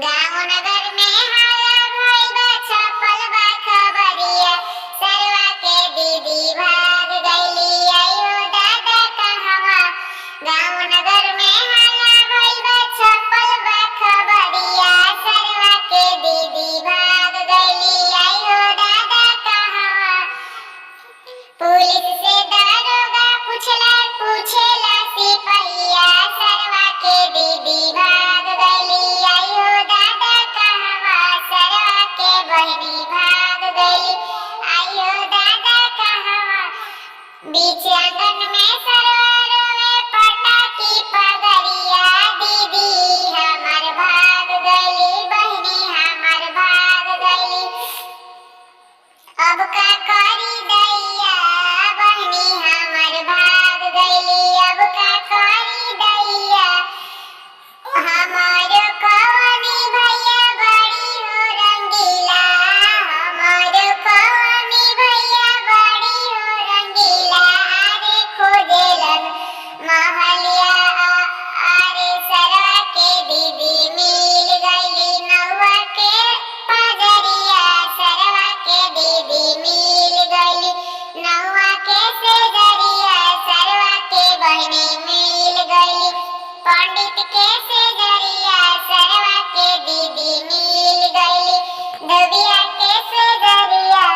गाँव नगर में हाला भइल बा, छपल बा खबरिया, सरवा के दीदी भाग गइली, आयो दादा कहवा। गाँव नगर में हाला भइल बा, छपल बा खबरिया, सरवा के दीदी भाग गइली, आयो दादा कहवा। पुलिस से दरोगा पूछेला सिपहिया, सरवा के दीदी भाग गइली, आयो दादा कहवा। सरवा के बहिनी भाग गइली, आयो दादा कहवा। बीच आंगन में सरवा रोवे, पटाकी पगरिया, दीदी हमर भाग गइली, बहिनी हमर भाग गइली। अब का करी दैया, बहिनी हमर भाग गइली, अब का करी दैया। हमार कवनी भैया बड़ी हो रंगीला, हमार कवनी भैया बड़ी हो रंगीला, अरे खोजेलन महलिया, अरे सरवा के दीदी मिल गइली नौवा के पजरिया, सरवा के दीदी मिल गइली नौवा के सेजरिया, सरवा के बहिनी मिल गइली पंडित के सेजरिया, सरवा